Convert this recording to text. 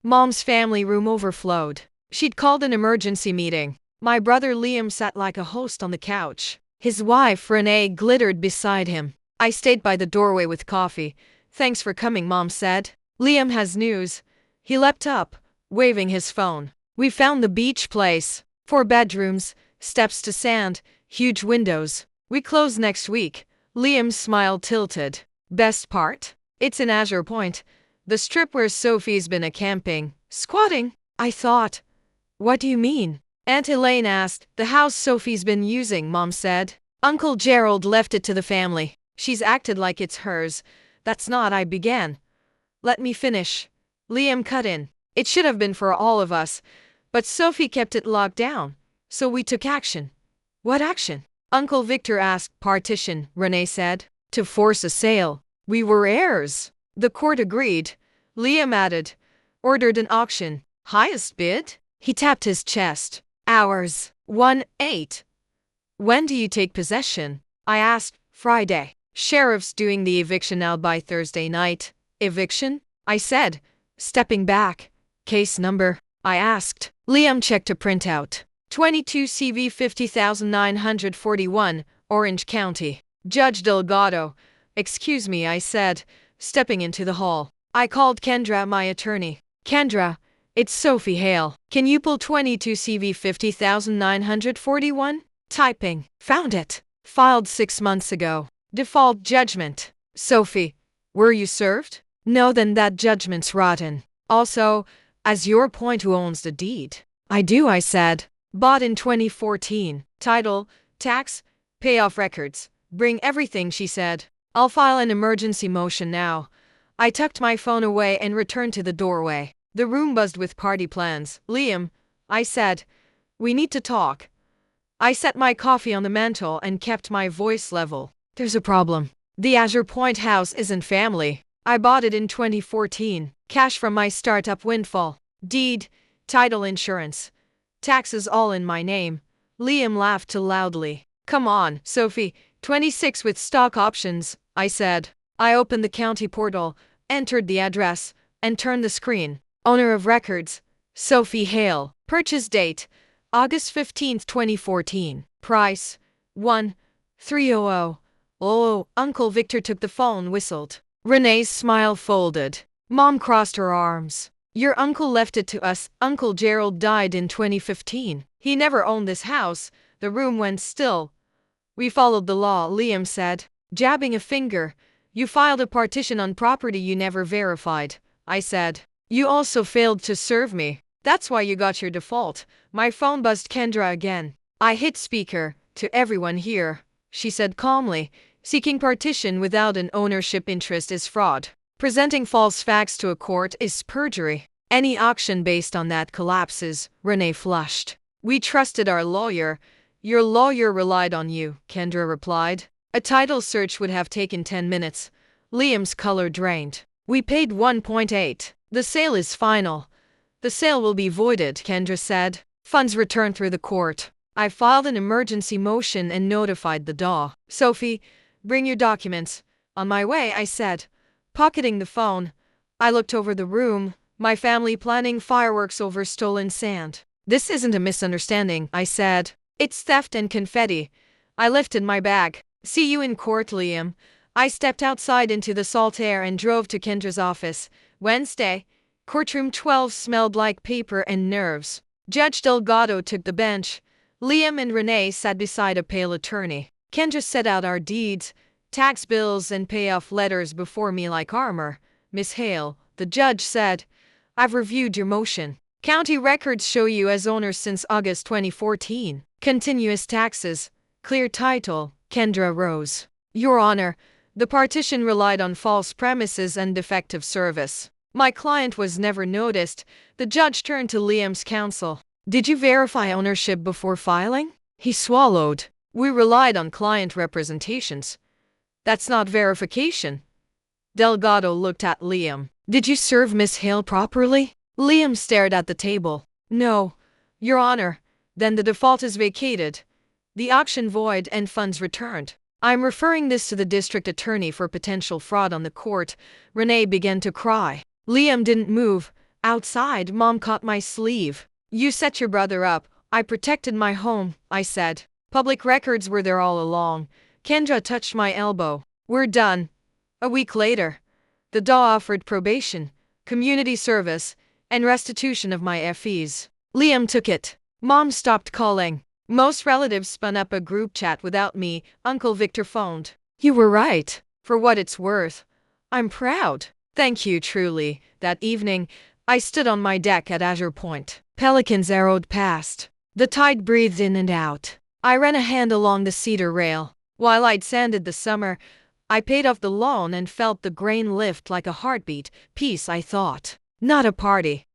Mom's family room overflowed. She'd called an emergency meeting. My brother Liam sat like a host on the couch. His wife, Renee, glittered beside him. I stayed by the doorway with coffee. "Thanks for coming," Mom said. "Liam has news." He leapt up, waving his phone. "We found the beach place. 4 bedrooms, steps to sand, huge windows. We close next week." Liam's smile tilted. "Best part? It's in Azure Point, the strip where Sophie's been camping, squatting." I thought, "What do you mean?" Aunt Elaine asked. "The house Sophie's been using," Mom said. "Uncle Gerald left it to the family. She's acted like it's hers." "That's not," I began. "Let me finish." Liam cut in. "It should have been for all of us, but Sophie kept it locked down. So we took action." "What action?" Uncle Victor asked. "Partition," Renee said. "To force a sale. We were heirs." The court agreed. Liam added, "Ordered an auction. Highest bid?" He tapped his chest. "Ours. 1-8. "When do you take possession?" I asked. "Friday. Sheriff's doing the eviction out by Thursday night." "Eviction?" I said, stepping back. "Case number?" I asked. Liam checked a printout. 22 CV 50941, Orange County. "Judge Delgado." "Excuse me," I said, stepping into the hall. I called Kendra, my attorney. "Kendra, it's Sophie Hale. Can you pull 22 CV 50941? Typing. "Found it. Filed 6 months ago. Default judgment." "Sophie, were you served?" "No." "Then that judgment's rotten. Also, as your point, who owns the deed?" "I do," I said. "Bought in 2014. Title, tax, payoff records. Bring everything," she said. "I'll file an emergency motion now." I tucked my phone away and returned to the doorway. The room buzzed with party plans. "Liam," I said, "we need to talk." I set my coffee on the mantel and kept my voice level. "There's a problem. The Azure Point house isn't family. I bought it in 2014. Cash from my startup windfall. Deed, title, insurance, taxes all in my name." Liam laughed too loudly. "Come on, Sophie. 26 with stock options," I said. I opened the county portal, entered the address, and turned the screen. Owner of records, Sophie Hale. Purchase date, August 15, 2014. Price, 1,300. "Oh," Uncle Victor took the phone, whistled. Renee's smile folded. Mom crossed her arms. "Your uncle left it to us. Uncle Gerald died in 2015. He never owned this house." The room went still. "We followed the law," Liam said, jabbing a finger. "You filed a partition on property you never verified," I said. "You also failed to serve me. That's why you got your default." My phone buzzed. Kendra again. I hit speaker. "To everyone here," she said calmly, "seeking partition without an ownership interest is fraud. Presenting false facts to a court is perjury. Any auction based on that collapses." Renee flushed. "We trusted our lawyer." "Your lawyer relied on you," Kendra replied. "A title search would have taken 10 minutes. Liam's color drained. "We paid 1.8. The sale is final." "The sale will be voided," Kendra said. "Funds returned through the court." I filed an emergency motion and notified the DAW. "Sophie, bring your documents." "On my way," I said, pocketing the phone. I looked over the room. My family planning fireworks over stolen sand. "This isn't a misunderstanding," I said. "It's theft and confetti." I lifted my bag. "See you in court, Liam." I stepped outside into the salt air and drove to Kendra's office. Wednesday. Courtroom 12 smelled like paper and nerves. Judge Delgado took the bench. Liam and Renee sat beside a pale attorney. Kendra set out our deeds, tax bills, and payoff letters before me like armor. "Miss Hale," the judge said, "I've reviewed your motion. County records show you as owner since August 2014. Continuous taxes, clear title." Kendra rose. "Your Honor, the partition relied on false premises and defective service. My client was never noticed." The judge turned to Liam's counsel. "Did you verify ownership before filing?" He swallowed. "We relied on client representations." "That's not verification." Delgado looked at Liam. "Did you serve Miss Hale properly?" Liam stared at the table. "No, Your Honor." "Then the default is vacated, the auction void, and funds returned. I'm referring this to the district attorney for potential fraud on the court." Renee began to cry. Liam didn't move. Outside, Mom caught my sleeve. You set your brother up. I protected my home, I said. Public records were there all along. Kendra touched my elbow. We're done. A week later, the DA offered probation, community service, and restitution of my fees. Liam took it. Mom stopped calling. Most relatives spun up a group chat without me. Uncle Victor phoned. You were right. For what it's worth. I'm proud. Thank you, truly. That evening, I stood on my deck at Azure Point. Pelicans arrowed past. The tide breathed in and out. I ran a hand along the cedar rail. While I'd sanded the summer, I paid off the loan and felt the grain lift like a heartbeat. Peace, I thought. Not a party.